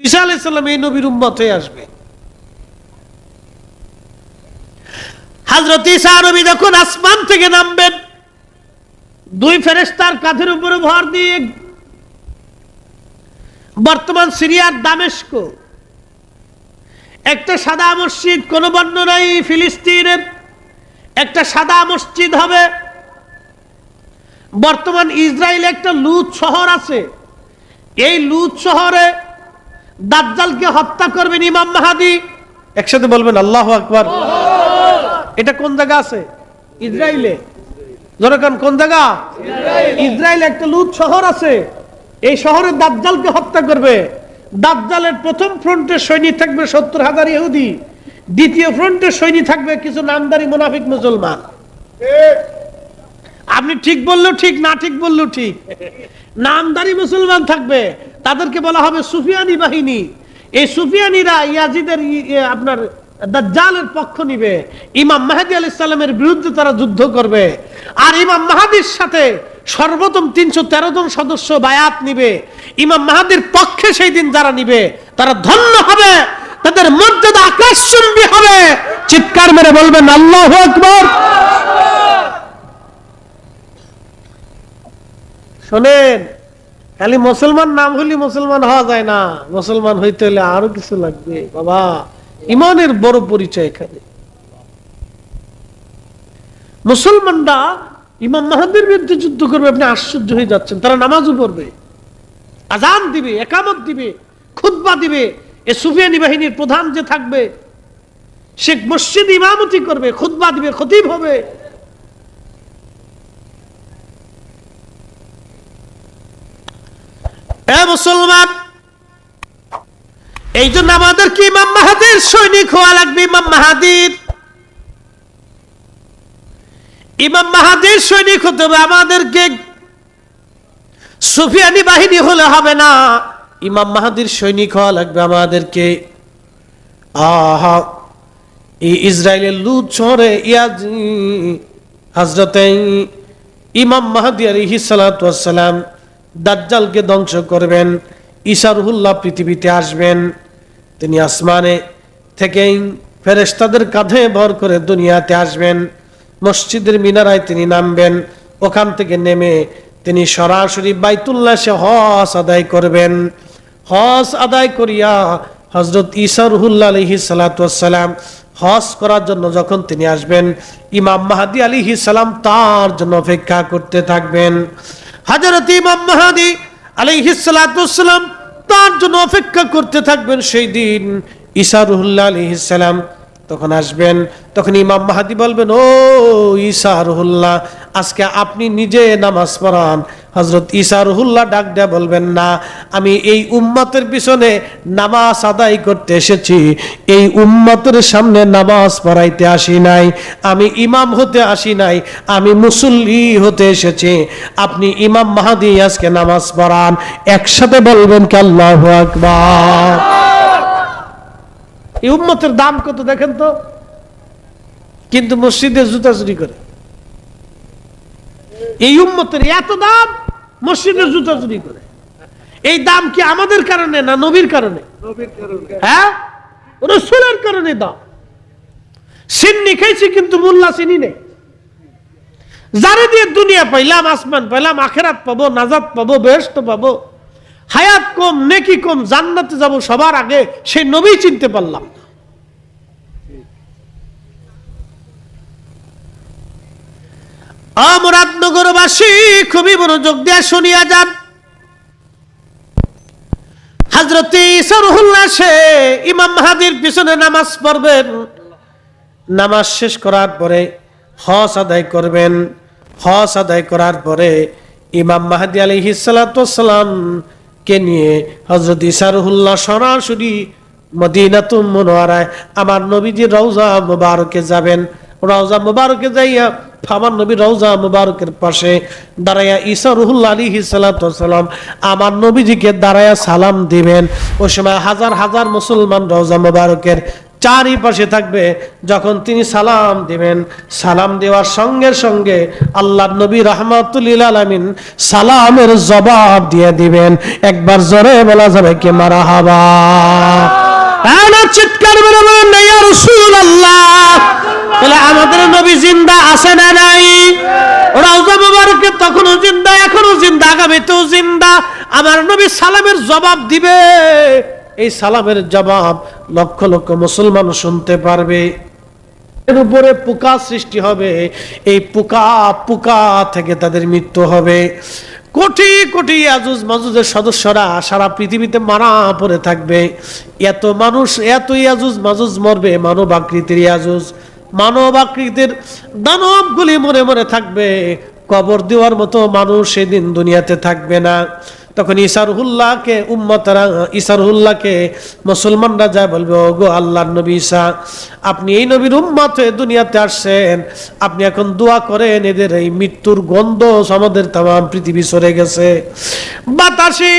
ঈসা আলাইহিস সালাম এই নবীর উম্মত হয়ে আসবে। হযরত ঈসা নবী যখন আসমান থেকে নামবেন, দুই ফেরেশতার কাঁধের উপরে ভর দিয়ে বর্তমান সিরিয়ার দামেস্ক একটা সাদা মসজিদ, কোন বর্ণনায় ফিলিস্তিনের একটা সাদা মসজিদ হবে। বর্তমান ইসরায়েলে একটা লুজ শহর আছে, এই লুজ শহরে দাজ্জালকে হত্যা করবেন ইমাম মাহদী। একসাথে বলবেন আল্লাহু আকবার। এটা কোন জায়গা আছে? ইসরায়েলে। জনগণ কোন জায়গা? ইসরায়েলে একটা লুজ শহর আছে, এই শহরে দাজ্জালকে হত্যা করবে। দাজ্জালের প্রথম ফ্রন্টে সৈনিক থাকবে 70,000 ইহুদি, দ্বিতীয় ফ্রন্টে সৈনিক থাকবে কিছু নামদারি মুনাফিক মুসলমান। আপনি ঠিক বললেও ঠিক, না ঠিক বললেও ঠিক। নামদারি মুসলমান থাকবে, তাদেরকে বলা হবে সুফিয়ানি বাহিনী। এই সুফিয়ানিরা ইয়াজিদের আপনার দাজ্জালের পক্ষ নিবে, ইমাম মাহদী আলাইহিস সালামের বিরুদ্ধে তারা যুদ্ধ করবে। আর ইমাম মাহদীর সাথে সর্বপ্রথম 313 জন সদস্য বায়াত নিবে। ইমাম মাহদীর পক্ষে সেই দিন যারা নিবে তারা ধন্য হবে, তাদের মর্যাদা আকাশচুম্বী হবে। চিৎকার মেরে বলবেন আল্লাহু আকবার। শোনেন, খালি মুসলমান নাম হইলে মুসলমান হওয়া যায় না, মুসলমান হইতে হলে আরো কিছু লাগবে বাবা। ইমানের বড় পরিচয় এখানে। মুসলমানরা ইমাম মাহদীর বিরুদ্ধে যুদ্ধ করবে, আপনি আশ্চর্য হয়ে যাচ্ছেন। তারা নামাজও পড়বে, আজান দিবে, একামত দিবে, খুতবা দিবে। এই সুফিয়ানি বাহিনীর প্রধান যে থাকবে সে মসজিদ ইমামতি করবে, খুতবা দিবে, খতিব হবে। মুসলমান, এই জন্য আমাদের কি ইমাম মাহদীর সৈনিক হওয়া লাগবে। ইমাম মাহদীর সৈনিক হতে হবে আমাদেরকে। সুফিয়ানি বাহিনী হলে হবে না, ইমাম মাহদীর সৈনিক হওয়া লাগবে আমাদেরকে। এই ইসরায়েলের লুজ শহরে হযরতে ইমাম মাহদী আলাইহিস সালাতু ওয়াস সালাম দাজ্জালকে ধ্বংস করবেন। ঈসা রূহুল্লাহ পৃথিবীতে আসবেন, তিনি আসমানে থেকে ফেরেশতাদের কাঁধে ভর করে দুনিয়াতে আসবেন। মসজিদের মিনারায় তিনি নামবেন, ওখান থেকে নেমে তিনি সরাসরি বাইতুল্লাহে হজ আদায় করবেন। হজ আদায় করিয়া হযরত ঈসা রূহুল্লাহ আলাইহিস সালাতু ওয়াস সালাম হজ করার জন্য যখন তিনি আসবেন, ইমাম মাহদী আলাইহিস সালাম তার জন্য অপেক্ষা করতে থাকবেন। হযরত ইমাম মাহদী আলাইহিস সালাতু ওয়াস সালাম তার জন্য অপেক্ষা করতে থাকবেন। সেই দিন ঈসা রূহুল্লাহ আলাইহিস সালাম তখন আসবেন, তখন ইমাম মাহদী বলবেন, ও ঈসা রূহুল্লাহ, আজকে আপনি নিজে নামাজ পড়ান। হযরত ঈসা রূহুল্লাহ ডাক দেয়া বলবেন, না, আমি এই উম্মতের পিছনে নামাজ আদায় করতে এসেছি, এই উম্মতের সামনে নামাজ পড়াইতে আসি নাই, আমি ইমাম হতে আসি নাই, আমি মুসল্লি হতে এসেছি। আপনি ইমাম মাহদী আজকে নামাজ পড়ান। একসাথে বলবেন কি আল্লাহু আকবার। এই উম্মতের দাম কত দেখেন তো, কিন্তু মসজিদে জুতা চুরি করে। এই উম্মতের এত দাম, মসজিদের জুতা চুরি করে। এই দাম কি আমাদের কারণে না নবীর কারণে? হ্যাঁ, রাসূলের কারণে দাম। সিন্নি খাইছি কিন্তু মোল্লা চিনি নেই। যারে দিয়ে দুনিয়া পাইলাম, আসমান পাইলাম, আখিরাত পাবো, নাজাত পাবো, বেহেশত পাবো, হায়াত কম, নেকি কম, জান্নাতে যাব সবার আগে, সেই নবী চিনতে পারলাম না। মুরাদনগরবাসী খুবই মনোযোগ দিয়ে শুনিয়া যান। হযরত ঈসা রূহুল্লাহ সে ইমাম মাহদীর পিছনে নামাজ পড়বেন। নামাজ শেষ করার পরে হজ আদায় করবেন। হজ আদায় করার পরে ইমাম মাহদী আলাইহিস সালাতু ওয়াস সালাম কে নিয়ে হযরত ঈসা রূহুল্লাহ সরাসরি মদিনাতুল মুনাওয়ারায় আমার নবীজির রওজা মুবারকে যাবেন। রওজা মুবারকে যাইয়া আমার নবী রওজা মুবারকের পাশে দাঁড়াইয়া ঈসা রূহুল্লাহ আলাইহিস সালাতু ওয়াস সালাম আমার নবীজিকে দাঁড়াইয়া সালাম দিবেন। ওই সময় হাজার হাজার মুসলমান রওজা মুবারকের চারিপাশে থাকবে। যখন তিনি সালাম দিবেন, সালাম দেওয়ার সঙ্গে সঙ্গে আল্লাহর নবী রাহমাতুল লিল আলামিন সালামের জবাব দিয়ে দিবেন। একবার জোরে বলা যাবে কি মারহাবা? আনা চিৎকার করে বলেন ইয়া রাসূলুল্লাহ। তাহলে আমাদের নবী জিন্দা আছে না নাই? রওজা মুবারকে তখনও জিন্দা, এখনো জিন্দা, আগামীতেও জিন্দা। আমার নবী সালামের জবাব দিবে। এই সালামের জবাব লক্ষ লক্ষ মুসলমান শুনতে পারবে। এর উপরে পোকা সৃষ্টি হবে, এই পোকা থেকে তাদের মৃত্যু হবে। কোটি কোটি ইয়াজুজ মাজুজের সদস্যরা সারা পৃথিবীতে মারা পড়ে থাকবে। এত মানুষ, এত ইয়াজুজ মাজুজ মরবে, মানব আকৃতির ইয়াজুজ, মানব আকৃতির দানবগুলি মরে মরে থাকবে। কবর দেওয়ার মতো মানুষ সেদিন দুনিয়াতে থাকবে না। তখন ঈসারুল্লাহকে উম্মতরা, ঈসারুল্লাহকে মুসলমানরা যা বলবে, ওগো আল্লাহর নবী ঈসা, আপনি এই নবীর উম্মত হয়ে দুনিয়াতে আসছেন, আপনি এখন দোয়া করেন এদের এই মৃত্যুর গন্ধ আমাদের তাম পৃথিবী সরে গেছে। বাতাসে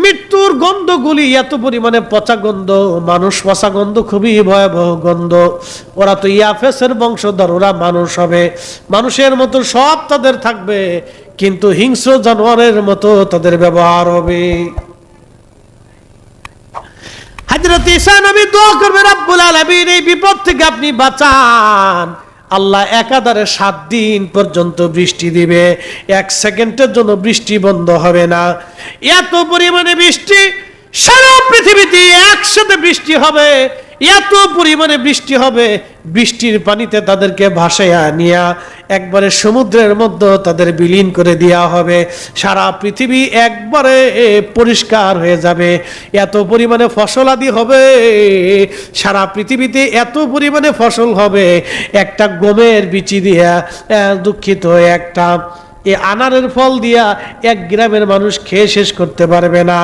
মৃত্যুর গন্ধগুলি এত পরিমাণে পচা গন্ধ, মানুষ পচা গন্ধ, খুবই ভয়াবহ গন্ধ। ওরা তো ইয়াফেসের বংশধর, ওরা মানুষ হবে, মানুষের মতো সব তাদের থাকবে, কিন্তু হিংস্র জানোয়ারের মতো তাদের ব্যবহার হবে। হযরত ঈসা নবী দোয়া করবে, রব্বুল আলামিন এই বিপদ থেকে আপনি বাঁচান। আল্লাহ একাধারে 7 দিন পর্যন্ত বৃষ্টি দিবে, 1 সেকেন্ডের জন্য বৃষ্টি বন্ধ হবে না। এত পরিমাণে বৃষ্টি, সারা পৃথিবীতে একসাথে বৃষ্টি হবে, এত পরিমাণে বৃষ্টি হবে, বৃষ্টির পানিতে তাদেরকে ভাসাইয়া নিয়া একবারে সমুদ্রের মধ্যে তাদের বিলীন করে দেওয়া হবে। সারা পৃথিবী একবারে পরিষ্কার হয়ে যাবে। এত পরিমাণে ফসলাদি হবে, সারা পৃথিবীতে এত পরিমাণে ফসল হবে, একটা গমের বিচি দিয়া, দুঃখিত, একটা এই আনারের ফল দিয়া 1 গ্রামের মানুষ খেয়ে শেষ করতে পারবে না।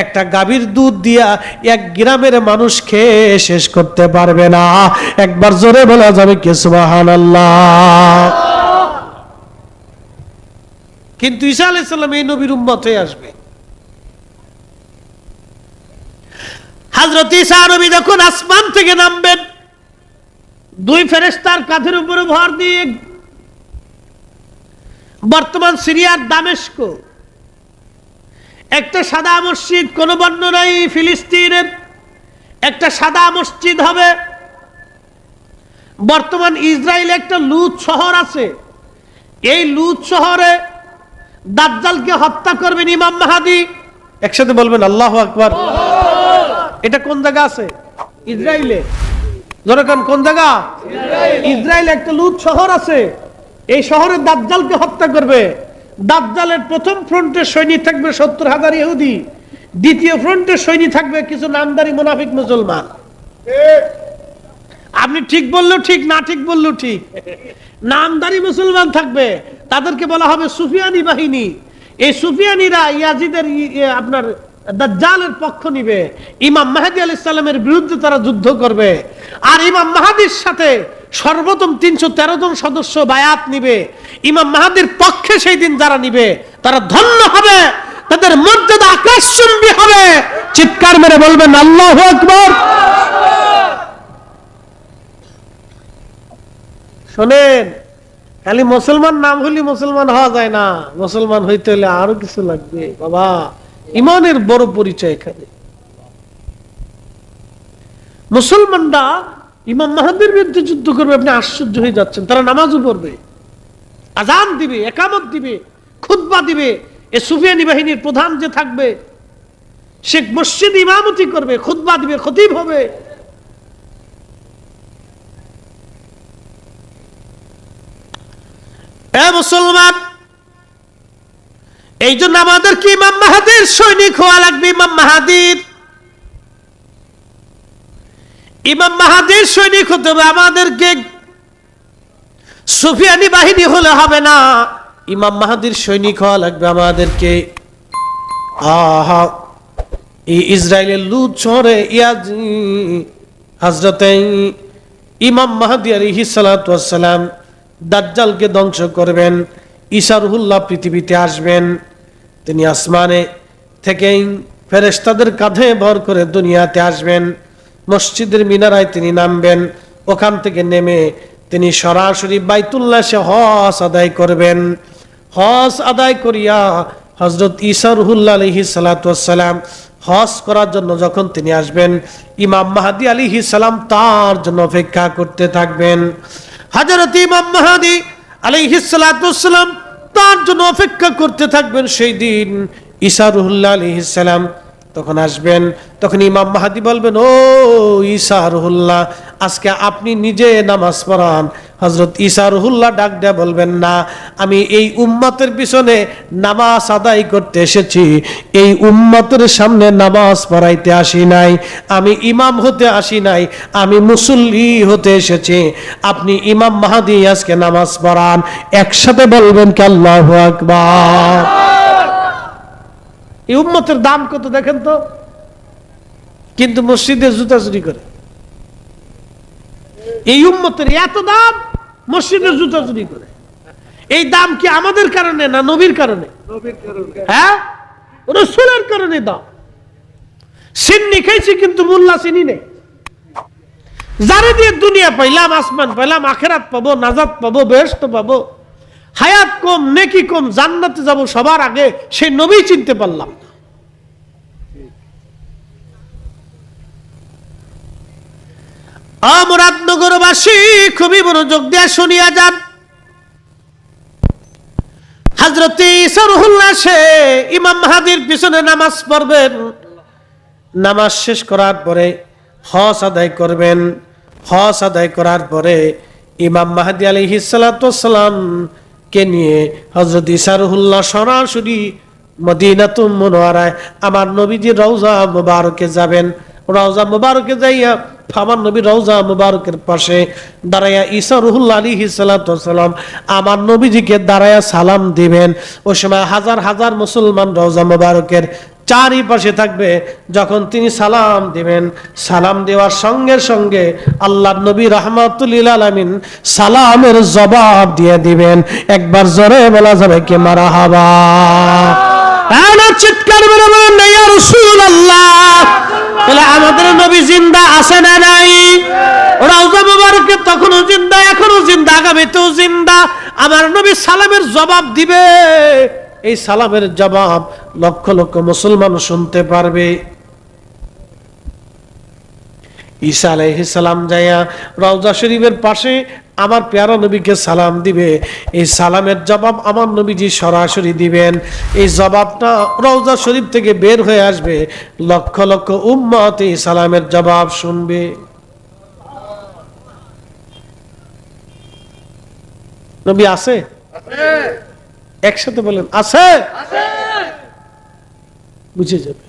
একটা গাভীর দুধ দিয়া 1 গ্রামের মানুষ খেয়ে শেষ করতে পারবে না। একবার জোরে বলা যাবে কি সুবহানাল্লাহ? কিন্তু ঈসা আলাইহিস সালাম এই নবীর উম্মত হয়ে আসবে। হযরত ঈসা নবী যখন আসমান থেকে নামবেন, 2 ফেরেশতার কাঁধের উপরে ভর দিয়ে, বর্তমান সিরিয়ার দামেস্ক একটা সাদা মসজিদ, কোন বর্ণনায় ফিলিস্তিনের একটা সাদা মসজিদ হবে। বর্তমান ইসরায়েলে একটা লুজ শহর আছে, এই লুজ শহরে দাজ্জালকে হত্যা করবেন ইমাম মাহদী। একসাথে বলবেন আল্লাহু আকবার। এটা কোন জায়গা আছে? ইসরায়েলে। জনগণ কোন জায়গা? ইসরায়েলে একটা লুজ শহর আছে, এই শহরে দাজ্জালকে হত্যা করবে। দাজ্জালের প্রথম ফ্রন্টে সৈনিক থাকবে 70,000 ইহুদি, দ্বিতীয় ফ্রন্টে সৈনিক থাকবে কিছু নামদারি মুনাফিক মুসলমান। আপনি ঠিক বললেও ঠিক, না ঠিক বললেও ঠিক। নামদারি মুসলমান থাকবে, তাদেরকে বলা হবে সুফিয়ানি বাহিনী। এই সুফিয়ানিরা ইয়াজিদের আপনার দাজ্জালের পক্ষ নিবে, ইমাম মাহদী আলাইহিস সালামের বিরুদ্ধে তারা যুদ্ধ করবে। আর ইমাম মাহদীর সাথে সর্বপ্রথম 313 জন সদস্য বায়াত নিবে। ইমাম মাহদীর পক্ষে সেই দিন যারা নিবে তারা ধন্য হবে, তাদের মর্যাদা আকাশচুম্বী হবে। চিৎকার মেরে বলবেন আল্লাহু আকবার। শোনেন, খালি মুসলমান নাম হইলে মুসলমান হওয়া যায় না, মুসলমান হইতে হলে আরো কিছু লাগবে বাবা। ইমানের বড় পরিচয় এখানে। মুসলমানরা ইমাম মাহদীর বিরুদ্ধে যুদ্ধ করবে, আপনি আশ্চর্য হয়ে যাচ্ছেন। তারা নামাজও পড়বে, আজান দিবে, একামত দিবে, খুতবা দিবে। এই সুফিয়ানি বাহিনীর প্রধান যে থাকবে সে মসজিদ ইমামতি করবে, খুতবা দিবে, খতিব হবে। মুসলমান, এই জন্য আমাদের কি ইমাম মাহদীর সৈনিক হওয়া লাগবে। ইমাম মাহদীর সৈনিক হতে হবে আমাদেরকে। সুফিয়ানি বাহিনী হলে হবে না, ইমাম মাহদীর সৈনিক হওয়া লাগবে আমাদেরকে। এই ইসরায়েলের লুজ শহরে হযরতে ইমাম মাহদী আলাইহিস সালাতু ওয়াস সালাম দাজ্জালকে ধ্বংস করবেন। ঈসা রুহুল্লাহ পৃথিবীতে আসবেন, তিনি আসমানে থেকে ফেরেশতাদের কাঁধে ভর করে দুনিয়াতে আসবেন। মসজিদের মিনারায় তিনি নামবেন, ওখান থেকে নেমে তিনি সরাসরি বাইতুল্লাহ এসে হজ আদায় করবেন। হজ আদায় করিয়া হযরত ঈসা রুহুল্লাহ আলাইহিস সালাতু ওয়াস সালাম হজ করার জন্য যখন তিনি আসবেন, ইমাম মাহদী আলাইহিস সালাম তার জন্য অপেক্ষা করতে থাকবেন। হযরত ইমাম মাহদী আলাইহিস সালাতু ওয়াস সালাম তার জন্য অপেক্ষা করতে থাকবেন। সেই দিন ঈসা রুহুল্লাহ আলাইহিস সালাম তখন আসবেন। তখন ইমাম মাহদী বলবেন, ও ঈসা রুহুল্লাহ, আজকে আপনি নিজে নামাজ পড়ান। হযরত ঈসা রুহুল্লাহ ডাক দেয়া বলবেন, না, আমি এই উম্মতের পিছনে নামাজ আদায় করতে এসেছি, এই উম্মতের সামনে নামাজ পড়াইতে আসি নাই, আমি ইমাম হতে আসি নাই, আমি মুসল্লি হতে এসেছি। আপনি ইমাম মাহদী আজকে নামাজ পড়ান। একসাথে বলবেন কি আল্লাহু আকবার। এই উম্মতের দাম কত দেখেন তো, কিন্তু মসজিদে জুতা চুরি করে। এই উম্মতের এত দাম, মসজিদের জুতা চুরি করে। এই দাম কি আমাদের কারণে না নবীর কারণে? হ্যাঁ, রাসূলের কারণে দাম। সিন্নি খাইছি কিন্তু মোল্লা চিনি নেই। যারে দিয়ে দুনিয়া পাইলাম, আসমান পাইলাম, আখিরাত পাবো, নাজাত পাবো, বেহেশত পাবো, হায়াত কম, নেকি কম, জান্নাতে যাব সবার আগে, সেই নবী চিনতে পারলাম না। মুরাদনগরবাসী খুবই মনোযোগ দিয়ে শুনিয়া যান। হযরত ঈসা রুহুল্লাহ সে ইমাম মাহদীর পিছনে নামাজ পড়বেন। নামাজ শেষ করার পরে হজ আদায় করবেন। হজ আদায় করার পরে ইমাম মাহদী আলাইহিস সালাতু ওয়াস সালাম কে নিয়ে হযরত ঈসা রুহুল্লাহ সরাসরি মদিনাতুল মুনাওয়ারায় আমার নবীজির রওজা মুবারকে যাবেন। রওজা মুবারকে যাইয়া আমার নবী রওজা মুবারকের পাশে দাঁড়াইয়া ঈসা রুহুল্লাহ আলাইহিস সালাতু ওয়াস সালাম আমার নবীজিকে দাঁড়াইয়া সালাম দিবেন। ওই সময় হাজার হাজার মুসলমান রওজা মুবারকের চারিপাশে থাকবে। যখন তিনি সালাম দিবেন, সালাম দেওয়ার সঙ্গে সঙ্গে আল্লাহর নবী রাহমাতুল লিল আলামিন সালামের জবাব দিয়ে দিবেন। একবার জোরে বলা যাবে কি মারহাবা। আনা চিৎকার করে বলেন ইয়া রাসূলুল্লাহ। তাহলে আমাদের নবী জিন্দা আছে না নাই? রওজা মুবারকে তখনও জিন্দা, এখনো জিন্দা, আগামীতেও জিন্দা। আমার নবী সালামের জবাব দিবে। এই সালামের জবাব লক্ষ লক্ষ মুসলমান শুনতে পারবে। ঈসা আলাইহিস সালাম যাইয়া রওজা শরীফের পাশে আমার প্যারা নবীকে সালাম দিবে। এই সালামের জবাব আমার নবীজি সরাসরি দিবেন। এই জবাবটা রওজা শরীফ থেকে বের হয়ে আসবে। লক্ষ লক্ষ উম্মত এই সালামের জবাব শুনবে। নবী আছে? একসাথে বলেন আছে। বুঝে যাবে।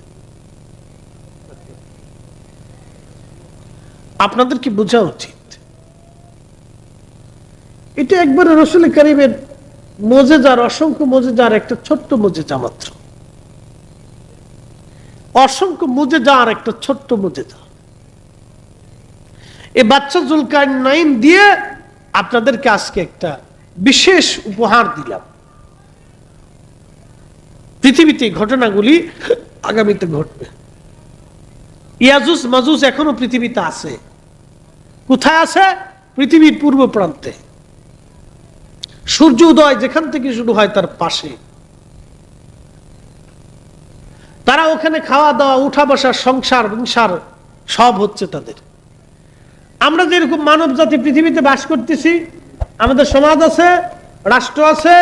আপনাদের কি বোঝা উচিত? এটা একবারে রাসূল কারীমের মুজিজার, অসংখ্য মুজিজার একটা ছোট্ট মুজিজা মাত্র। অসংখ্য মুজিজার একটা ছোট্ট মুজিজা। এই বাচ্চা যুলকারনাইন দিয়ে আপনাদেরকে আজকে একটা বিশেষ উপহার দিলাম। পৃথিবীতে ঘটনাগুলি আগামীতে ঘটবে। ইয়াজুজ মাজুজ এখনো পৃথিবীতে আছে। কোথায় আছে? পৃথিবীর পূর্ব প্রান্তে। সূর্য উদয় যেখান থেকে শুরু হয় তার পাশে। তারা ওখানে খাওয়া দাওয়া, উঠা বসা, সংসার সংসার সব হচ্ছে তাদের। আমরা যেরকম মানব জাতি পৃথিবীতে বাস করতেছি, আমাদের সমাজ আছে, রাষ্ট্র আছে,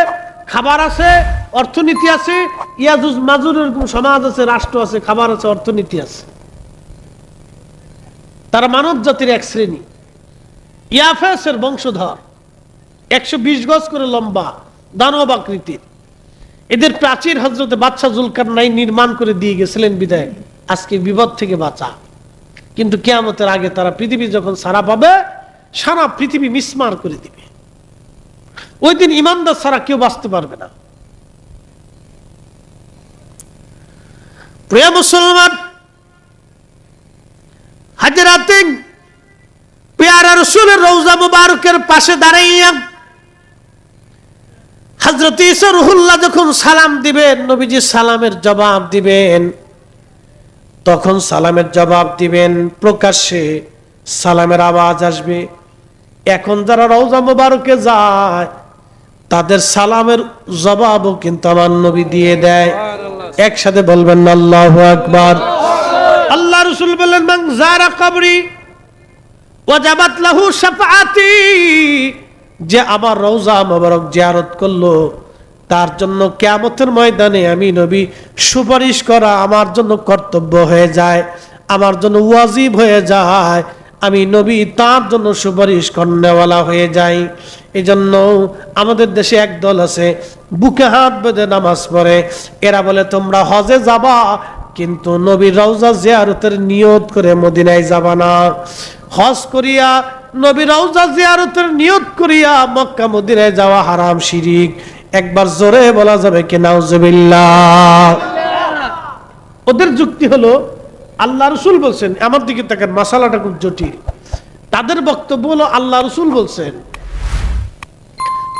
খাবার আছে, অর্থনীতি আছে। ইয়াজুজ মাজুজ এরকম সমাজ আছে, রাষ্ট্র আছে, খাবার আছে, অর্থনীতি আছে। তারা মানব জাতির এক শ্রেণী। ইয়াফেসের বংশধর, 120 গজ করে লম্বা, দানব আকৃতির। এদের প্রাচীর হযরতে বাদশা যুলকারনাইন নির্মাণ করে দিয়ে গেছিলেন বিদায় আজকে বিপদ থেকে বাঁচা। কিন্তু কিয়ামতের আগে তারা পৃথিবী যখন ছাড়া পাবে, সারা পৃথিবী মিসমার করে দিবে। ওই দিন ইমানদার ছাড়া কেউ বাঁচতে পারবে না। প্রিয় মুসলমান, হাজরাতে পেয়ারা রাসূলের রওজা মুবারকের পাশে দাঁড়াইয়া হযরত ঈসা রুহুল্লাহ যখন সালাম দিবেন, নবীজি সালামের জবাব দিবেন। তখন সালামের জবাব দিবেন, প্রকাশ্যে সালামের আওয়াজ আসবে। এখন যারা রওজা মোবারকে যায় তাদের সালামের জবাবও কিন্তু আমার নবী দিয়ে দেয়। একসাথে বলবেন না আল্লাহু আকবার। আল্লাহ রাসূল বলেন, মান যারা কবরি ওয়াজাবাত লাহু শাফাআতি, যে আমার রওজা মোবারক জিয়ারত করলো তার জন্য কিয়ামতের ময়দানে আমি নবী সুপারিশ করা আমার জন্য কর্তব্য হয়ে যায়, আমার জন্য ওয়াজিব হয়ে যায়। আমি নবী তার জন্য সুপারিশ করনেওয়ালা হয়ে যাই। এই জন্য আমাদের দেশে এক দল আছে, বুকে হাত বেঁধে নামাজ পড়ে। এরা বলে তোমরা হজে যাবা কিন্তু নবীর রওজা জিয়ারতের নিয়ত করে মদিনায় যাবা না। হজ করিয়া নবীর রওজা জিয়ারতের নিয়ত করিয়া মক্কা মদিনায় যাওয়া হারাম, শিরিক। একবার জোরে বলা যাবে কি নাউজুবিল্লাহ? ওদের যুক্তি হলো আল্লাহ রাসূল বলছেন, আমার দিকে তাকান, মাসালাটা খুব জটিল। তাদের বক্তব্য হলো আল্লাহ রাসূল বলছেন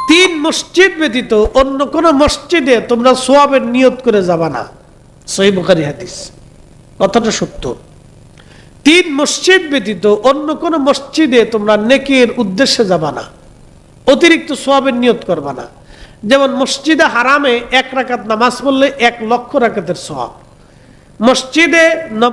3 মসজিদ ব্যতীত অন্য কোন মসজিদে তোমরা সওয়াবের নিয়ত করে যাবা না। সহিহ বুখারী হাদিস, কথাটা সত্য। 3 মসজিদ ব্যতীত অন্য কোন মসজিদে তোমরা নেকির উদ্দেশ্যে যাবা না, অতিরিক্ত সওয়াবের নিয়ত করবা না। যেমন মসজিদে হারামে 1 রাকাত নামাজ পড়লে 1 লক্ষ রাকাতের সওয়াব, মসজিদে